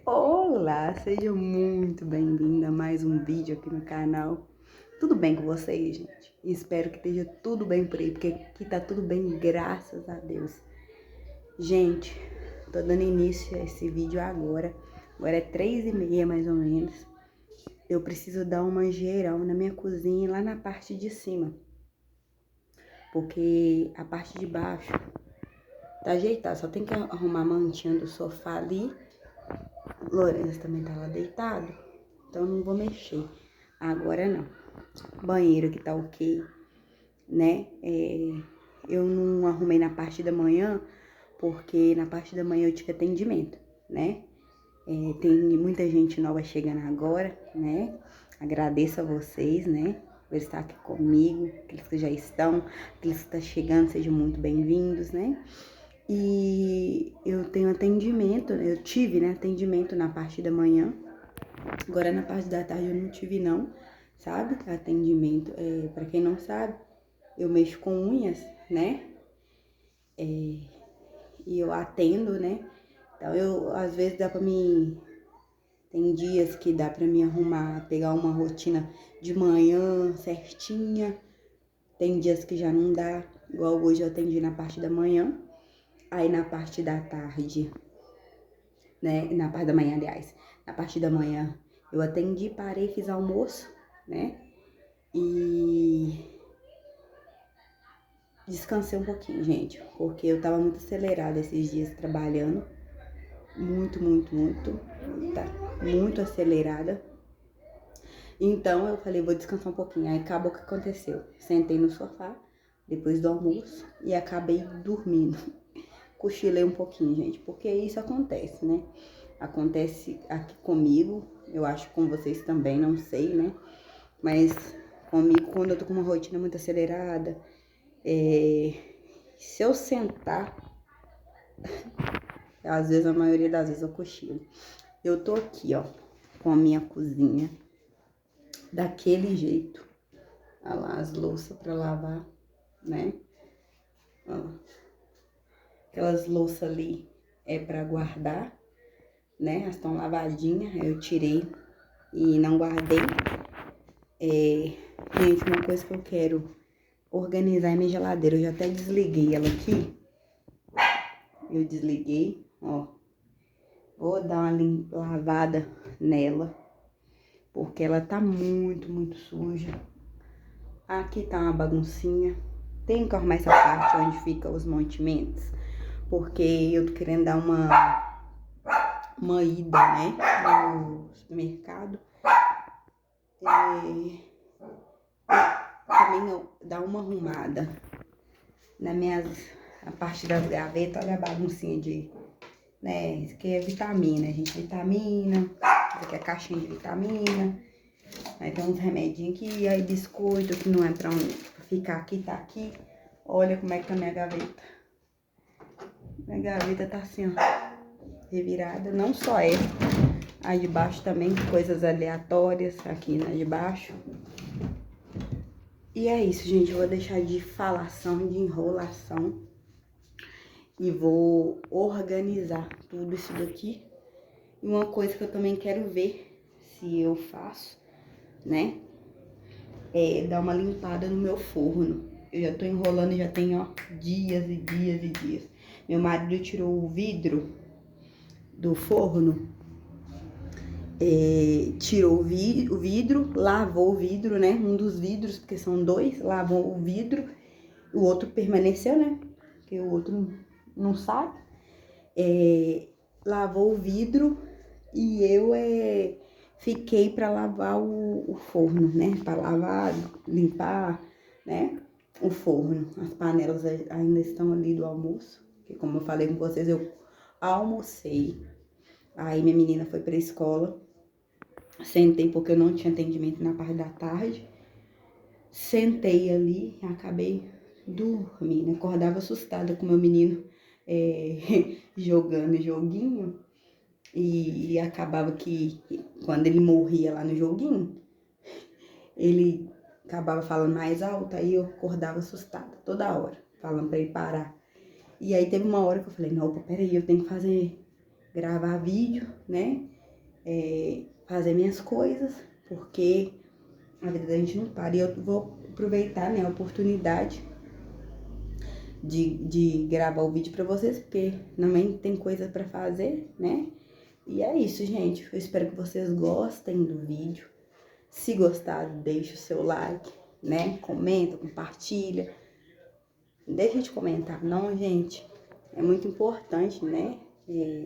Olá, seja muito bem-vinda a mais um vídeo aqui no canal. Tudo bem com vocês, gente? Espero que esteja tudo bem por aí, porque aqui tá tudo bem, graças a Deus. Gente, tô dando início a esse vídeo agora. Agora é 3h30 mais ou menos. Eu preciso dar uma geral na minha cozinha lá na parte de cima, porque a parte de baixo tá ajeitada, só tem que arrumar a mantinha do sofá ali. Lourenço também tá lá deitado, então não vou mexer agora não. Banheiro que tá ok, né? Eu não arrumei na parte da manhã, porque na parte da manhã eu tive atendimento, né? Tem muita gente nova chegando agora, né? Agradeço a vocês, né? Por estar aqui comigo, aqueles que já estão, aqueles que estão chegando, sejam muito bem-vindos, né? E eu tenho atendimento, eu tive, né, atendimento na parte da manhã. Agora na parte da tarde eu não tive não, sabe? Atendimento, pra quem não sabe, eu mexo com unhas, né? E eu atendo, né? Então às vezes dá pra mim, tem dias que dá pra me arrumar, pegar uma rotina de manhã certinha. Tem dias que já não dá, igual hoje eu atendi na parte da manhã. Aí na parte da tarde, né? Na parte da manhã, aliás. Na parte da manhã eu atendi, parei, fiz almoço, né? E descansei um pouquinho, gente. Porque eu tava muito acelerada esses dias trabalhando. Muito. Tá? Muito acelerada. Então eu falei, vou descansar um pouquinho. Aí acabou o que aconteceu. Sentei no sofá, depois do almoço, e acabei dormindo. Cochilei um pouquinho, gente, porque isso acontece, né? Acontece aqui comigo, eu acho que com vocês também, não sei, né? Mas comigo, quando eu tô com uma rotina muito acelerada, se eu sentar, às vezes, a maioria das vezes eu cochilo. Eu tô aqui, ó, com a minha cozinha, daquele jeito. Olha lá, as louças pra lavar, né? Olha lá. Aquelas louças ali é pra guardar, né? Elas estão lavadinhas, eu tirei e não guardei. Gente, uma coisa que eu quero organizar é minha geladeira. Eu já até desliguei ela aqui. Eu desliguei, ó. Vou dar uma lavada nela, porque ela tá muito suja. Aqui tá uma baguncinha. Tenho que arrumar essa parte onde fica os mantimentos, porque eu tô querendo dar uma ida, né, no supermercado. Também dar uma arrumada a parte das gavetas. Olha a baguncinha né, isso aqui é vitamina, gente, vitamina, isso aqui é caixinha de vitamina, aí tem uns remedinhos aqui, aí biscoito que não é pra ficar aqui, tá aqui. Olha como é que tá minha gaveta. Minha gaveta tá assim, ó, revirada, não só essa, a de baixo também, coisas aleatórias aqui na de baixo. E é isso, gente, eu vou deixar de falação, de enrolação, e vou organizar tudo isso daqui. E uma coisa que eu também quero ver se eu faço, né, é dar uma limpada no meu forno. Eu já tô enrolando, já tem, ó, dias e dias. Meu marido tirou o vidro do forno, tirou o vidro, lavou o vidro, né, um dos vidros, porque são dois, lavou o vidro, o outro permaneceu, né, porque o outro não sabe. Lavou o vidro e eu fiquei para lavar o forno, né, para lavar, limpar, né, o forno. As panelas ainda estão ali do almoço, que como eu falei com vocês, eu almocei. Aí minha menina foi pra escola, sentei porque eu não tinha atendimento na parte da tarde. Sentei ali e acabei dormindo. Acordava assustada com meu menino jogando joguinho. E acabava que quando ele morria lá no joguinho, ele acabava falando mais alto, aí eu acordava assustada toda hora, falando pra ele parar. E aí teve uma hora que eu falei, não, opa, peraí, eu tenho que gravar vídeo, né? fazer minhas coisas, porque a vida da gente não para. E eu vou aproveitar, né, a oportunidade de gravar o vídeo pra vocês, porque também tem coisa pra fazer, né? E é isso, gente. Eu espero que vocês gostem do vídeo. Se gostar, deixa o seu like, né? Comenta, compartilha. Deixa de comentar, não, gente. É muito importante, né?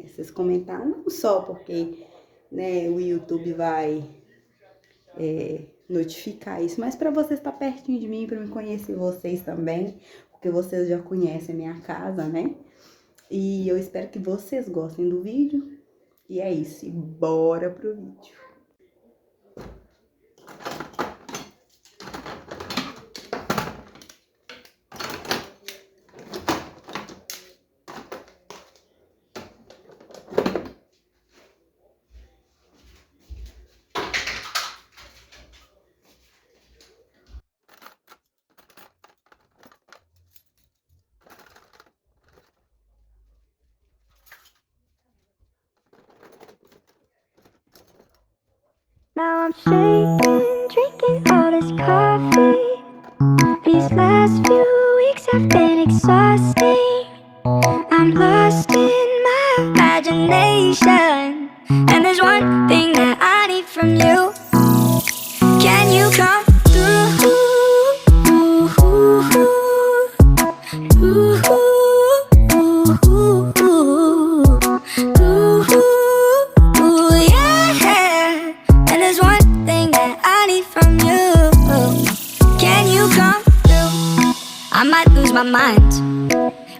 Vocês comentar, não só porque, né, o YouTube vai notificar isso, mas para você estar pertinho de mim, para me conhecer vocês também, porque vocês já conhecem a minha casa, né? E eu espero que vocês gostem do vídeo. E é isso, e bora pro vídeo. Now I'm shaking, drinking all this coffee. These last few weeks have been exhausting. I'm lost in my imagination, and there's one thing that I need from you. Can you come through? Yeah. And there's one thing that I need from you. Can you come through? I might lose my mind,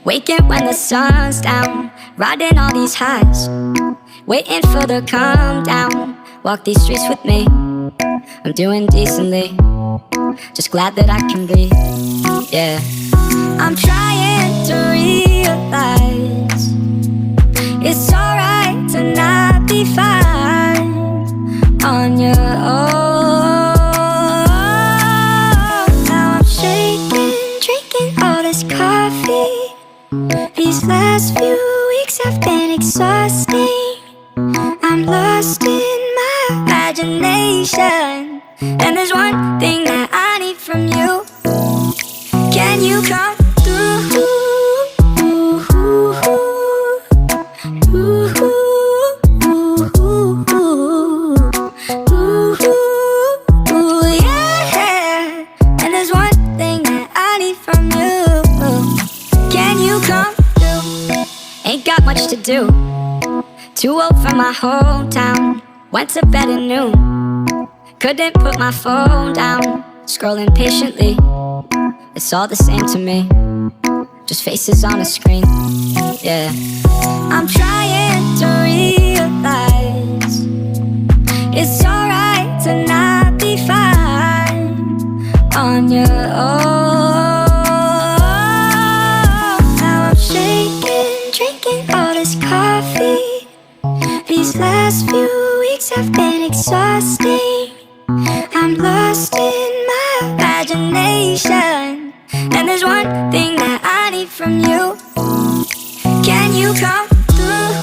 waking when the sun's down, riding all these highs, waiting for the calm down. Walk these streets with me, I'm doing decently, just glad that I can breathe, yeah. I'm trying to realize it's alright to not be fine on your own. Now I'm shaking, drinking all this coffee. These last few weeks have been exhausting. I'm lost in my imagination, and there's one thing that I need from you. Can you come through? Yeah. And there's one thing that I need from you. Can you come through? Ain't got much to do, too old for my hometown. Went to bed at noon, couldn't put my phone down. Scrolling patiently, it's all the same to me, just faces on a screen, yeah. I'm trying to realize it's alright to not be fine on your own. Now I'm shaking, drinking all this coffee. These last few weeks have been exhausting. I'm lost in my imagination, and there's one thing that I need from you. Can you come through?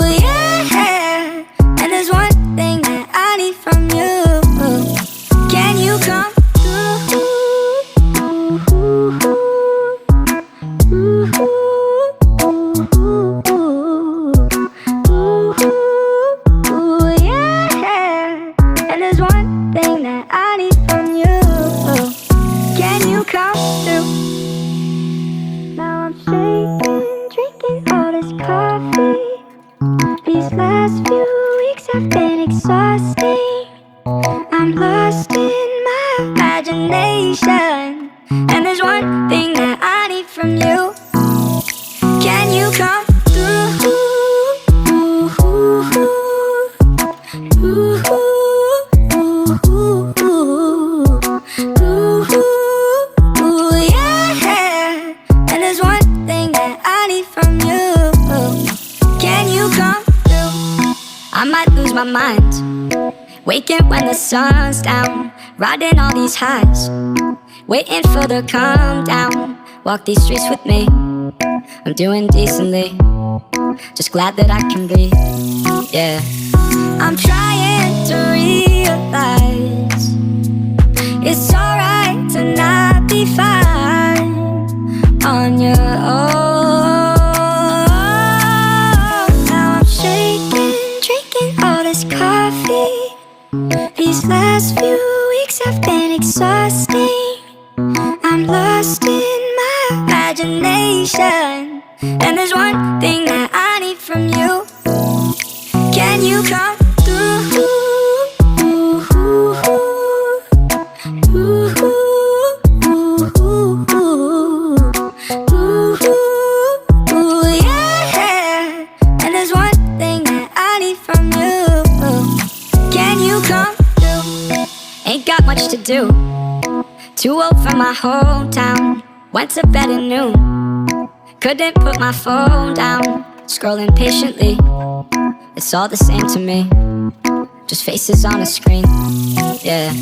Yeah. And there's one thing that I need from you. Can you come through? Yeah. And there's one thing that I need from you. Can you come through? Now I'm shaking, drinking all this coffee. These last few weeks have been exhausting. I'm lost in my imagination, and there's one thing that I need from you. Can you come through? Yeah. And there's one thing that I need from you. Can you come through? I might lose my mind, waking when the sun's down, riding all these highs, waiting for the calm down. Walk these streets with me, I'm doing decently. Just glad that I can breathe, yeah. I'm trying to realize it's alright to not be fine on your own. Now I'm shaking, drinking all this coffee. These last few weeks have been exhausting. I'm lost in my imagination, and there's one thing that I need from you. Can you come through? Yeah. And there's one thing that I need from you. Can you come through? Ain't got much to do. Too old for my hometown. Went to bed at noon. Couldn't put my phone down. Scrolling patiently. It's all the same to me. Just faces on a screen, yeah.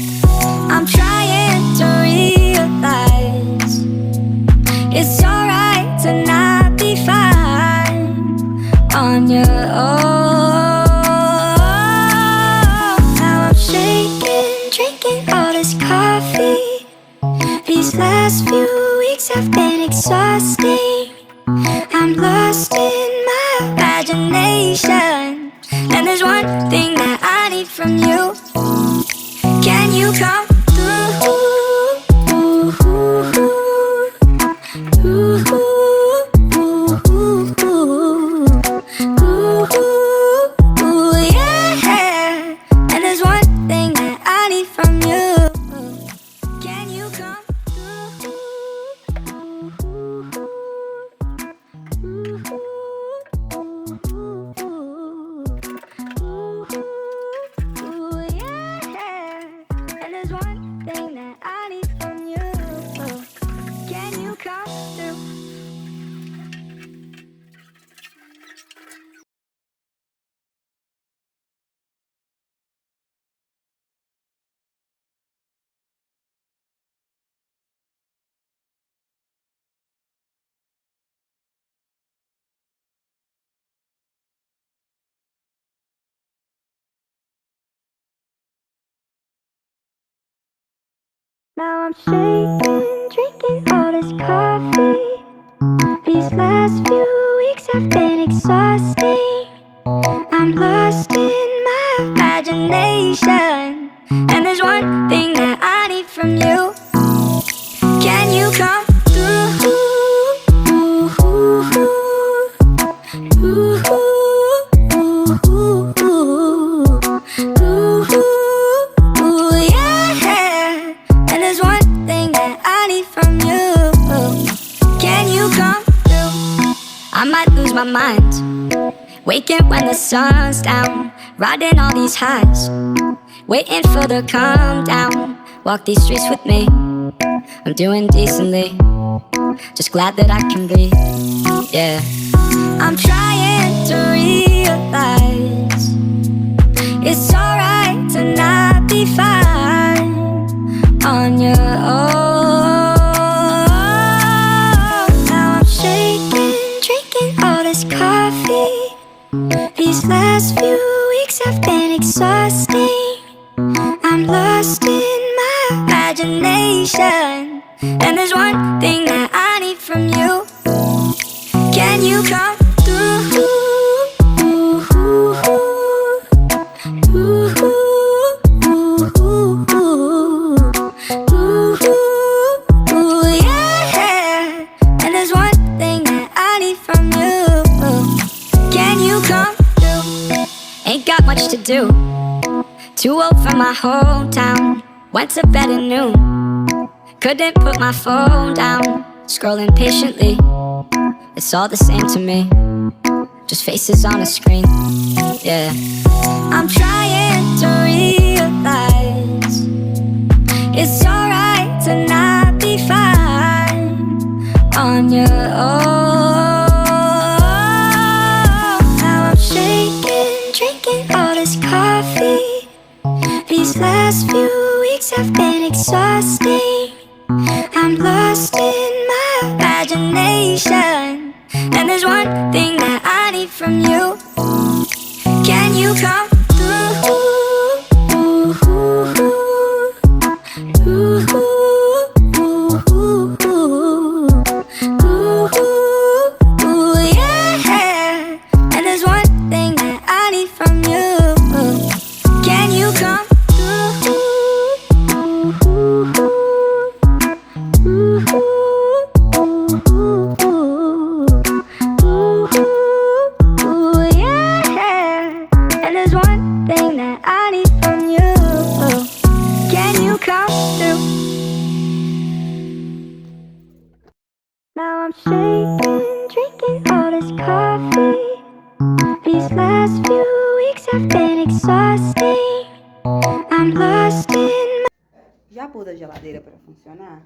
I'm trying to realize it's alright to not be fine on your own. Now I'm shaking, drinking all this coffee. These last few weeks have been exhausting. I'm lost in my imagination, and there's one thing that I need from you. Can you come through? Yeah. And there's one thing that I need from you. Can you come through? And there's one thing that I need from you. Can you come through? Now I'm shaking, drinking all this coffee. These last few weeks have been exhausting. I'm lost in my imagination, and there's one thing that I need from you. Can you come through? Yeah. And there's one thing that I need from you. Can you come through? I might lose my mind, waking when the sun's down, riding all these highs, waiting for the calm down. Walk these streets with me, I'm doing decently. Just glad that I can breathe, yeah. I'm trying to realize it's alright to not be fine on your own. Now I'm shaking, drinking all this coffee. These last few weeks have been exhausting. I'm lost in my imagination, and there's one thing that I need from you. Can you come through? Yeah. And there's one thing that I need from you. Can you come through? Ain't got much to do. Too old for my hometown. Went to bed at noon. Couldn't put my phone down. Scrolling patiently. It's all the same to me. Just faces on a screen, yeah. I'm trying to realize it's alright to not be fine on your own. Now I'm shaking, drinking all this coffee. These last few weeks have been exhausting. lost in my imagination. And there's one thing that I need from you. Can you come through? Yeah. And there's one thing that I need from you. Can you come through? Yeah. And there's one thing that I need from you. Can you come through? Now I'm shaking, drinking all this coffee. These last few weeks have been exhausting. I'm lost in Já pus a geladeira pra funcionar,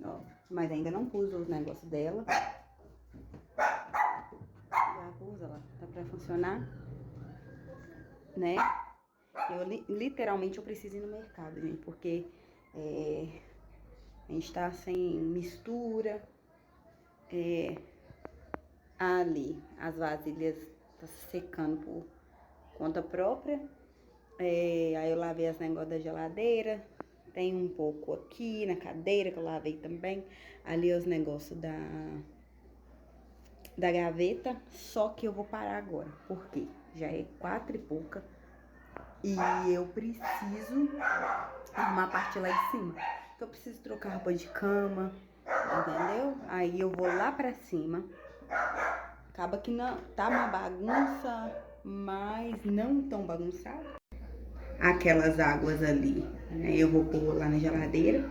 ó, mas ainda não pus os negócios dela. Já pus, ela tá pra funcionar, né? Literalmente eu preciso ir no mercado, gente, porque a gente tá sem mistura. Ali, as vasilhas tá secando por conta própria. Aí eu lavei os negócios da geladeira. Tem um pouco aqui na cadeira que eu lavei também. Ali os negócios da gaveta. Só que eu vou parar agora, porque já é 4 e pouca. E eu preciso arrumar a parte lá em cima. Eu preciso trocar roupa de cama, entendeu? Aí eu vou lá pra cima. Acaba que não tá uma bagunça, mas não tão bagunçada. Aquelas águas ali, né? Eu vou pôr lá na geladeira.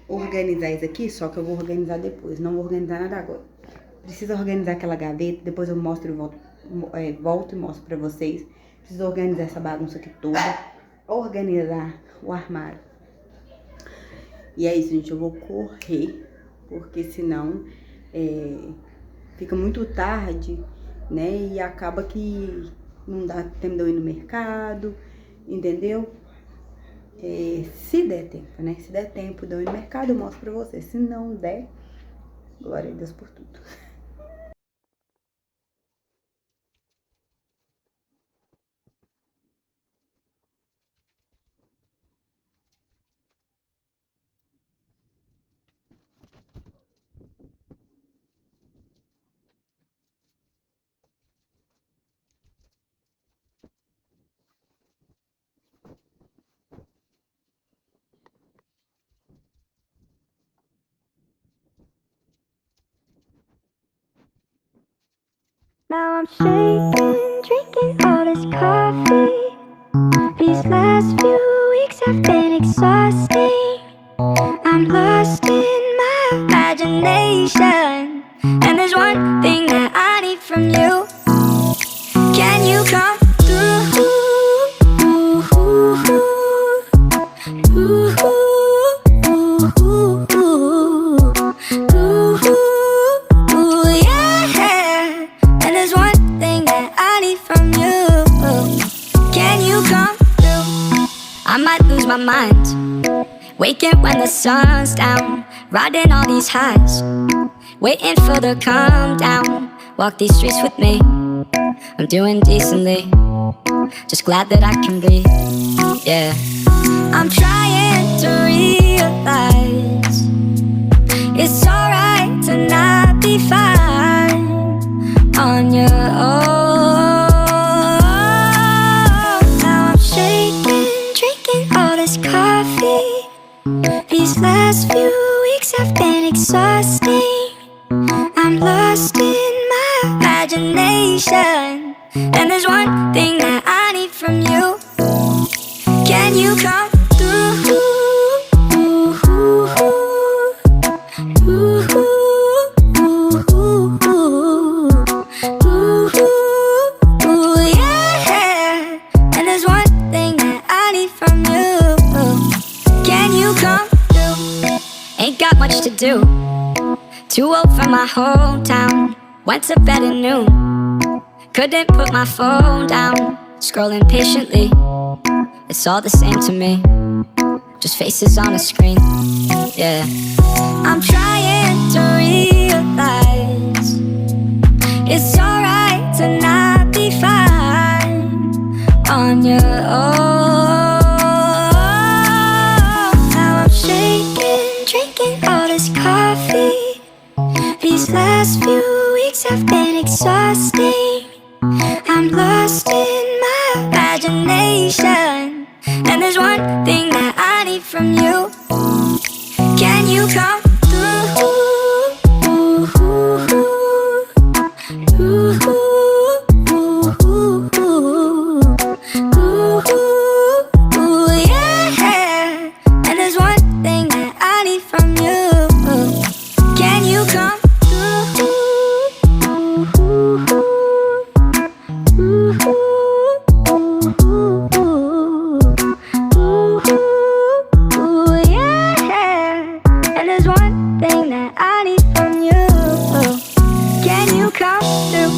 Organizar isso aqui, só que eu vou organizar depois. Não vou organizar nada agora. Preciso organizar aquela gaveta, depois eu mostro e volto e mostro pra vocês. Preciso organizar essa bagunça aqui toda. Organizar o armário. E é isso, gente. Eu vou correr, porque senão fica muito tarde, né? E acaba que não dá tempo de eu ir no mercado, entendeu? Se der tempo, né? Se der tempo de eu ir no mercado, eu mostro pra vocês. Se não der, glória a Deus por tudo. Now I'm shaking, drinking all this coffee. These last few weeks have been exhausting. I'm lost in my imagination. And there's one thing that I need from you. Can you come through? Yeah. And there's one thing that I need from you. Can you come through? I might lose my mind, waking when the sun's down, riding all these highs, waiting for the calm down. Walk these streets with me, I'm doing decently, just glad that I can breathe. Yeah, I'm trying to realize it's alright to not be fine on your own. Now I'm shaking, drinking all this coffee. These last few weeks have been exhausting. I'm lost in my imagination. And there's one thing that I need from you. Can you come through? Yeah. And there's one thing that I need from you. Can you come through? Ain't got much to do. Too old for my hometown. Went to bed at noon. Couldn't put my phone down. Scrolling patiently. It's all the same to me. just faces on a screen. Yeah, I'm trying to realize it's alright to not be fine on your own. Now I'm shaking, drinking all this coffee. These last few weeks have been exhausting. I'm lost in my imagination, and there's one thing that I need from you. Can you come through? Yeah. And there's one thing that I need from you. Can you come through? Yeah. And there's one thing that I need from you. Can you come through?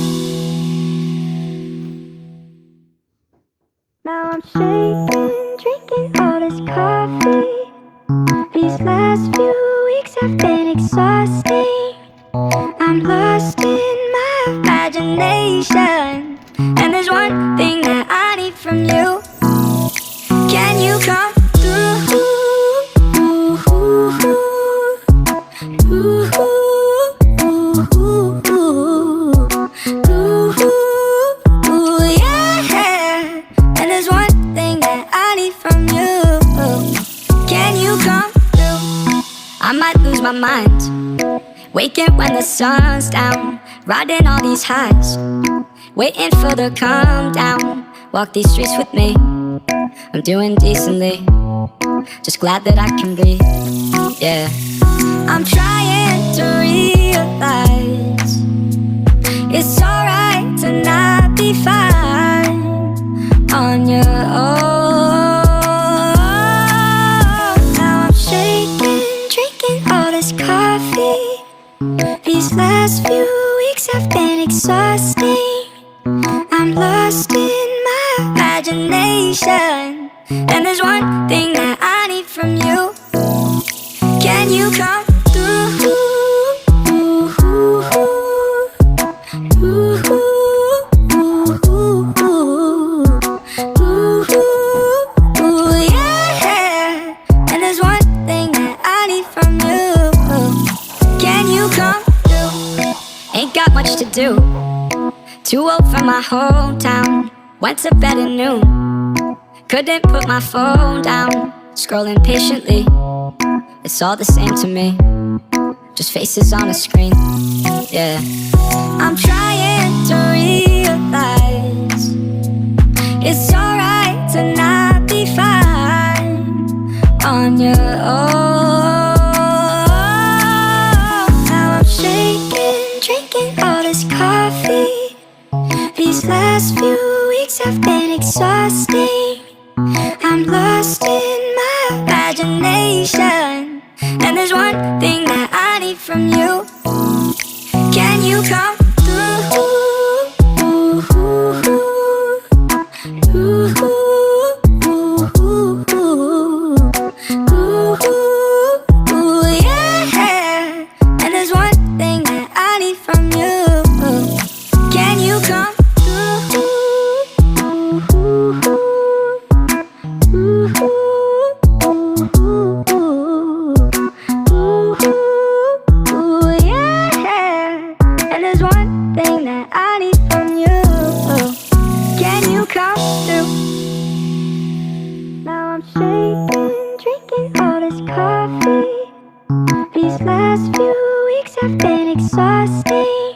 Now I'm shaking, drinking all this coffee. These last few weeks have been exhausting. I'm lost in my imagination, and there's one thing that I need from you. Can you come through? Yeah. And there's one thing that I need from you. Can you come through? I might lose my mind, waking when the sun's down, riding all these highs, waiting for the calm down. Walk these streets with me, I'm doing decently, just glad that I can breathe. Yeah, I'm trying to realize it's alright to not be fine on your own. Now I'm shaking, drinking all this coffee. These last few weeks have been exhausting. I'm lost in my imagination, and there's one thing that I need from you. Can you come through? Yeah. And there's one thing that I need from you. Can you come through? Ain't got much to do, too old for my hometown. Went to bed at noon, couldn't put my phone down. Scrolling patiently, it's all the same to me, just faces on a screen. Yeah, I'm trying to realize it's alright to not be fine on your own. Now I'm shaking, drinking all this coffee. These last few weeks have been exhausting. I'm lost in my imagination, and there's one thing that I need from you. Can you come through? Yeah. And there's one thing that I need from you. Can you come through? Yeah. And there's one thing that I need from you. Can you come through? Now I'm shaking, drinking all this coffee. These last few weeks have been exhausting.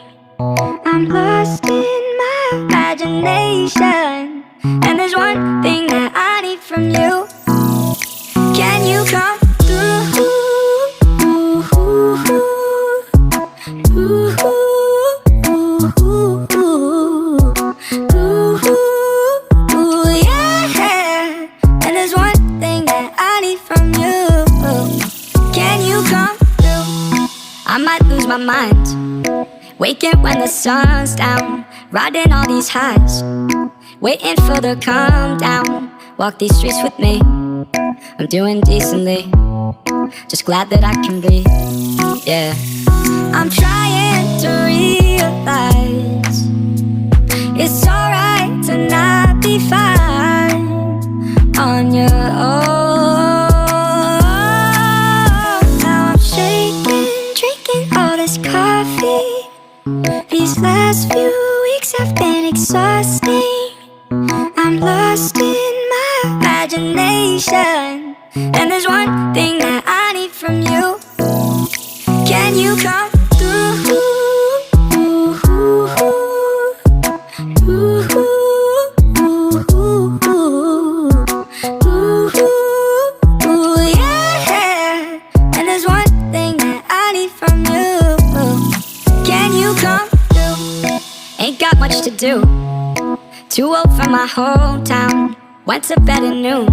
I'm lost in my imagination, and there's one thing that I need from you. Can you come through? Yeah. And there's one thing that I need from you. Can you come through? I might lose my mind, waking when the sun's down, riding all these highs, waiting for the calm down. Walk these streets with me, I'm doing decently, just glad that I can be, yeah. I'm trying to realize it's alright to not be fine on your own. Now I'm shaking, drinking all this coffee. These last few weeks have been exhausting. I'm lost in my imagination, and there's one thing that I need from you. Can you come through? Yeah. And there's one thing that I need from you. Can you come through? Ain't got much to do. Too old for my hometown. Went to bed at noon.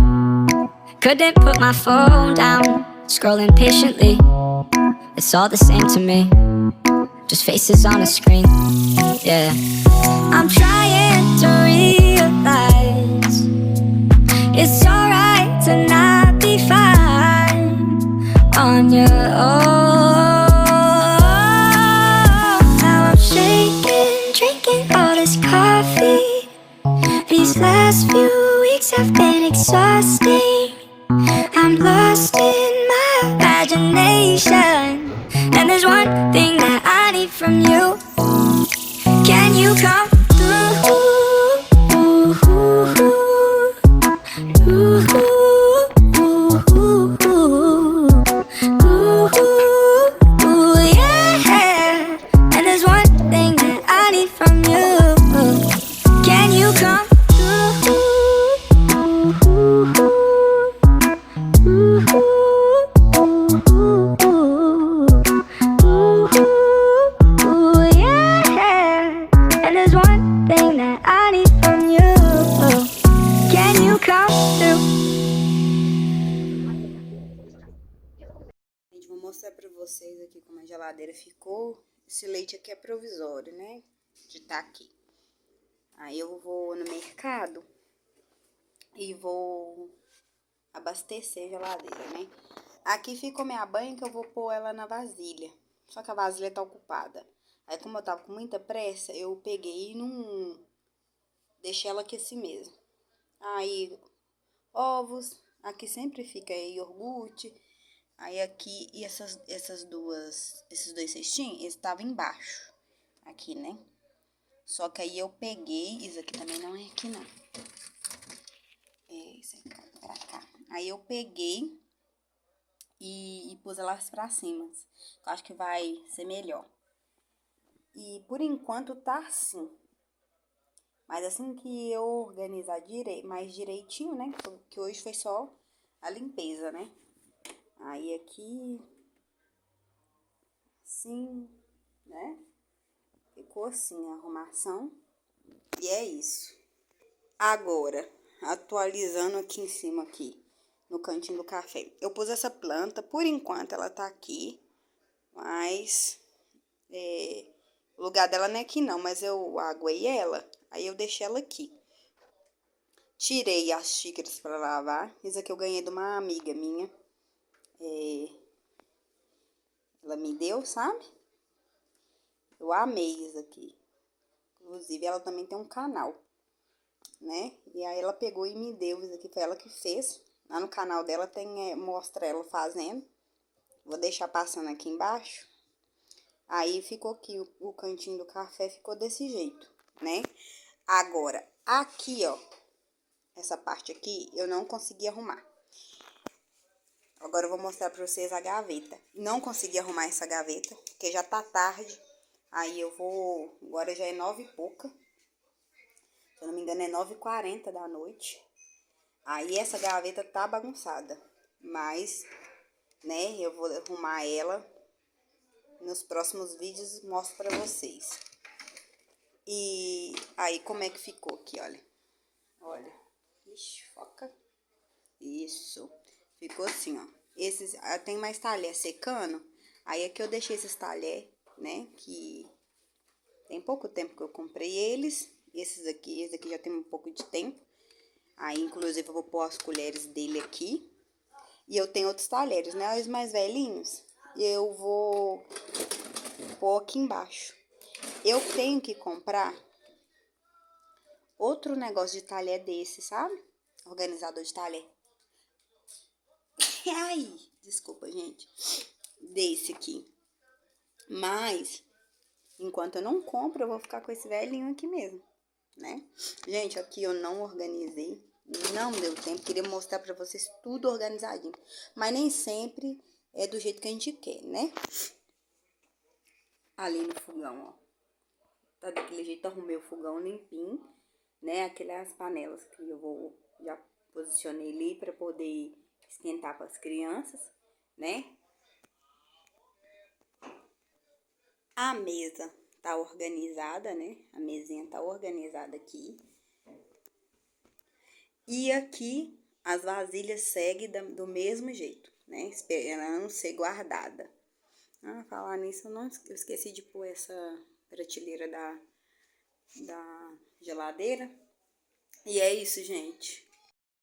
Couldn't put my phone down. Scrolling patiently. It's all the same to me. Just faces on a screen. Yeah. I'm trying to realize it's alright to not be fine on your own. Now I'm shaking, drinking all this coffee. These last few weeks have been exhausting. I'm lost in my imagination, and there's one thing that I need from you. Can you come through? Yeah. And there's one thing that I need from you. Can you come through? Yeah. And there's one thing that I need from you. Can you come through? Gente, vou mostrar pra vocês aqui como a geladeira ficou. Esse leite aqui é provisório, né? De tá aqui. Aí eu vou no mercado e vou abastecer a geladeira, né? Aqui ficou minha banha que eu vou pôr ela na vasilha. Só que a vasilha tá ocupada. Aí como eu tava com muita pressa, eu peguei e não deixei ela aqui assim mesmo. Aí, ovos, aqui sempre fica aí iogurte. Aí aqui, e esses dois cestinhos, eles estavam embaixo. Aqui, né? Só que aí eu peguei, isso aqui também não é aqui não. Esse aqui pra cá. Aí eu peguei e pus elas pra cima. Eu acho que vai ser melhor. E por enquanto tá assim. Mas assim que eu organizar mais direitinho, né? Porque hoje foi só a limpeza, né? Aí aqui, assim, né? Ficou assim a arrumação. E é isso. Agora, atualizando aqui em cima aqui, no cantinho do café. Eu pus essa planta, por enquanto ela tá aqui, mas o lugar dela não é aqui não, mas eu aguei ela, aí eu deixei ela aqui. Tirei as xícaras para lavar, isso aqui eu ganhei de uma amiga minha. Ela me deu, sabe? Eu amei isso aqui. Inclusive, ela também tem um canal, né? E aí ela pegou e me deu isso aqui, foi ela que fez. Lá no canal dela tem, mostra ela fazendo. Vou deixar passando aqui embaixo. Aí ficou aqui, o cantinho do café ficou desse jeito, né? Agora, aqui, ó, essa parte aqui, eu não consegui arrumar. Agora eu vou mostrar pra vocês a gaveta. Não consegui arrumar essa gaveta, porque já tá tarde. Aí eu vou... Agora já é 9 e pouca. Se eu não me engano é 9h40 da noite. Aí essa gaveta tá bagunçada. Mas, né, eu vou arrumar ela. Nos próximos vídeos mostro pra vocês. E aí como é que ficou aqui, olha. Olha. Ixi, foca. Isso. Ficou assim, ó. Esses, tem mais talher secando. Aí aqui eu deixei esses talher, né? Que tem pouco tempo que eu comprei eles. Esse aqui já tem um pouco de tempo. Aí, inclusive, eu vou pôr as colheres dele aqui. E eu tenho outros talheres, né? Os mais velhinhos, eu vou pôr aqui embaixo. Eu tenho que comprar outro negócio de talher desse, sabe? Organizador de talher. Ai, desculpa, gente. Desse aqui. Mas, enquanto eu não compro, eu vou ficar com esse velhinho aqui mesmo, né? Gente, aqui eu não organizei. Não deu tempo. Queria mostrar pra vocês tudo organizadinho. Mas nem sempre é do jeito que a gente quer, né? Ali no fogão, ó. Tá daquele jeito, arrumei o fogão limpinho, né? Aquelas panelas que eu vou... Já posicionei ali pra poder esquentar para as crianças, né? A mesa tá organizada, né? A mesinha tá organizada aqui. E aqui as vasilhas seguem do mesmo jeito, né? Esperando ser guardada. Ah, falar nisso, eu esqueci de pôr essa prateleira da geladeira. E é isso, gente.